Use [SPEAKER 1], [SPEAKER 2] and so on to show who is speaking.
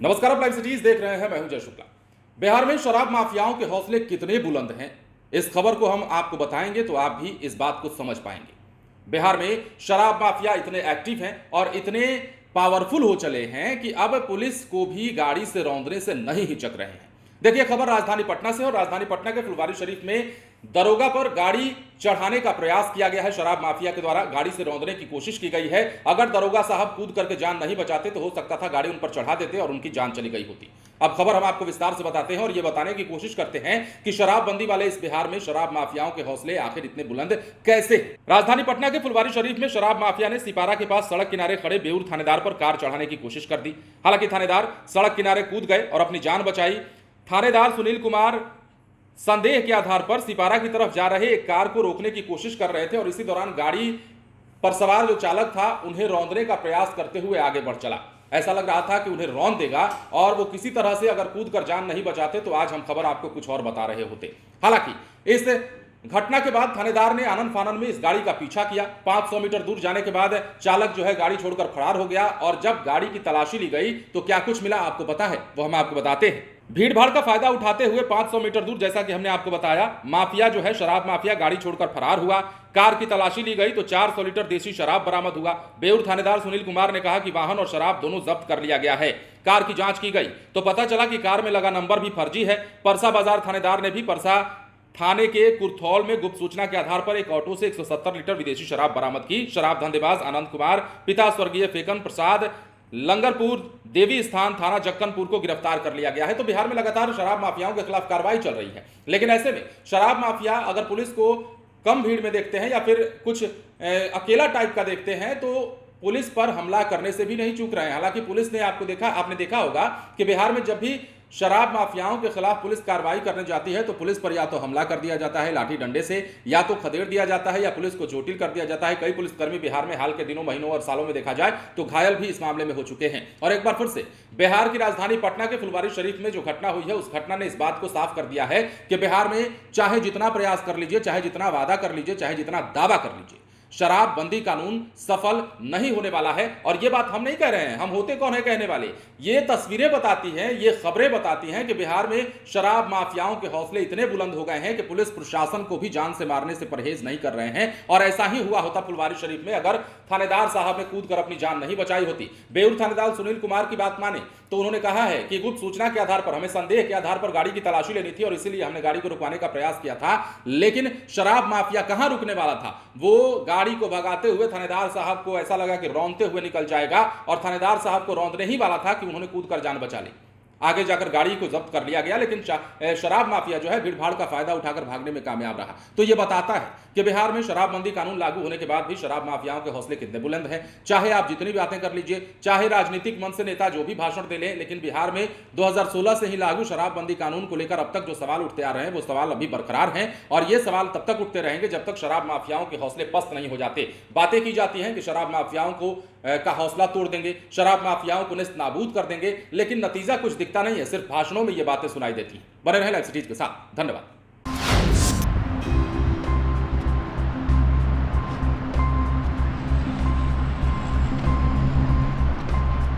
[SPEAKER 1] नमस्कार, आप live cities देख रहे हैं। मैं हूं जय शुक्ला। बिहार में शराब माफियाओं के हौसले कितने बुलंद हैं, इस खबर को हम आपको बताएंगे तो आप भी इस बात को समझ पाएंगे। बिहार में शराब माफिया इतने एक्टिव हैं और इतने पावरफुल हो चले हैं कि अब पुलिस को भी गाड़ी से रौंदने से नहीं हिचक रहे हैं। देखिए, खबर राजधानी पटना से, और राजधानी पटना के फुलवारी शरीफ में दरोगा पर गाड़ी चढ़ाने का प्रयास किया गया है। शराब माफिया के द्वारा गाड़ी से रौंदने की कोशिश की गई है। अगर दरोगा साहब कूद करके जान नहीं बचाते तो हो सकता था गाड़ी उन पर चढ़ा देते और उनकी जान चली गई होती। अब खबर हम आपको विस्तार से बताते हैं और यह बताने की कोशिश करते हैं कि शराबबंदी वाले इस बिहार में शराब माफियाओं के हौसले आखिर इतने बुलंद कैसे हैं। राजधानी पटना के फुलवारी शरीफ में शराब माफिया ने सिपारा के पास सड़क किनारे खड़े बेऊर थानेदार पर कार चढ़ाने की कोशिश कर दी। हालांकि थानेदार सड़क किनारे कूद गए और अपनी जान बचाई। थानेदार सुनील कुमार संदेह के आधार पर सिपारा की तरफ जा रहे एक कार को रोकने की कोशिश कर रहे थे और इसी दौरान गाड़ी पर सवार जो चालक था उन्हें रौंदने का प्रयास करते हुए आगे बढ़ चला। ऐसा लग रहा था कि उन्हें रौंद देगा और वो किसी तरह से अगर कूद कर जान नहीं बचाते तो आज हम खबर आपको कुछ और बता रहे होते। हालांकि इस घटना के बाद थानेदार ने आनन फानन में इस गाड़ी का पीछा किया। 500 मीटर दूर जाने के बाद चालक जो है गाड़ी छोड़कर फरार हो गया और जब गाड़ी की तलाशी ली गई तो क्या कुछ मिला आपको पता है, वो हम आपको बताते हैं। भीड़ भाड़ का फायदा उठाते हुए 500 मीटर दूर, जैसा कि हमने आपको बताया, माफिया जो है शराब माफिया गाड़ी छोड़कर फरार हुआ। कार की तलाशी ली गई तो 400 लीटर देसी शराब बरामद हुआ। बेऊर थानेदार सुनील कुमार ने कहा कि वाहन और शराब दोनों जब्त कर लिया गया है। कार की जांच की गई तो पता चला कि कार में लगा नंबर भी फर्जी है। परसा बाजार थानेदार ने भी परसा थाने के कुरथौल में गुप्त सूचना के आधार पर एक ऑटो से 170 लीटर विदेशी शराब बरामद की। शराब धंधेबाज आनंद कुमार, पिता स्वर्गीय फेकन प्रसाद, लंगरपुर देवी स्थान थाना जक्कनपुर को गिरफ्तार कर लिया गया है। तो बिहार में लगातार शराब माफियाओं के खिलाफ कार्रवाई चल रही है, लेकिन ऐसे में शराब माफिया अगर पुलिस को कम भीड़ में देखते हैं या फिर कुछ अकेला टाइप का देखते हैं तो पुलिस पर हमला करने से भी नहीं चूक रहे हैं। हालांकि पुलिस ने आपने देखा होगा कि बिहार में जब भी शराब माफियाओं के खिलाफ पुलिस कार्रवाई करने जाती है तो पुलिस पर या तो हमला कर दिया जाता है लाठी डंडे से, या तो खदेड़ दिया जाता है, या पुलिस को चोटिल कर दिया जाता है। कई पुलिसकर्मी बिहार में हाल के दिनों, महीनों और सालों में देखा जाए तो घायल भी इस मामले में हो चुके हैं। और एक बार फिर से बिहार की राजधानी पटना के फुलवारी शरीफ में जो घटना हुई है उस घटना ने इस बात को साफ कर दिया है कि बिहार में चाहे जितना प्रयास कर लीजिए, चाहे जितना वादा कर लीजिए, चाहे जितना दावा कर लीजिए, शराबबंदी कानून सफल नहीं होने वाला है। और यह बात हम नहीं कह रहे हैं, हम होते कौन है कहने वाले। ये तस्वीरें बताती हैं, ये खबरें बताती हैं कि बिहार में शराब माफियाओं के हौसले इतने बुलंद हो गए हैं कि पुलिस प्रशासन को भी जान से मारने से परहेज नहीं कर रहे हैं। और ऐसा ही हुआ होता फुलवारी शरीफ में अगर थानेदार साहब ने कूद कर अपनी जान नहीं बचाई होती। बेऊर थानेदार सुनील कुमार की बात माने तो उन्होंने कहा है कि गुप्त सूचना के आधार पर, हमें संदेह के आधार पर गाड़ी की तलाशी लेनी थी और इसीलिए हमने गाड़ी को रुकवाने का प्रयास किया था। लेकिन शराब माफिया कहां रुकने वाला था, वो गाड़ी को भगाते हुए थानेदार साहब को ऐसा लगा कि रौंदते हुए निकल जाएगा और थानेदार साहब को रौंदने ही वाला था कि उन्होंने कूद कर जान बचा ली। आगे जाकर गाड़ी को जब्त कर लिया गया, लेकिन शराब माफिया जो है भीड़ भाड़ का फायदा उठाकर भागने में कामयाब रहा। तो यह बताता है कि बिहार में शराबबंदी कानून लागू होने के बाद भी शराब माफियाओं के हौसले कितने बुलंद हैं। चाहे आप जितनी बातें कर लीजिए, चाहे राजनीतिक मंच से नेता जो भी भाषण दे लें, लेकिन बिहार में 2016 से ही लागू शराबबंदी कानून को लेकर अब तक जो सवाल उठते आ रहे हैं वो सवाल अभी बरकरार हैं और ये सवाल तब तक उठते रहेंगे जब तक शराब माफियाओं के हौसले पस्त नहीं हो जाते। बातें की जाती हैं कि शराब माफियाओं का हौसला तोड़ देंगे, शराब माफियाओं को निस्त नाबूद कर देंगे, लेकिन नतीजा कुछ दिखता नहीं है। सिर्फ भाषणों में ये बातें सुनाई देती हैं। बने रहे लाइव सिटीज के साथ। धन्यवाद।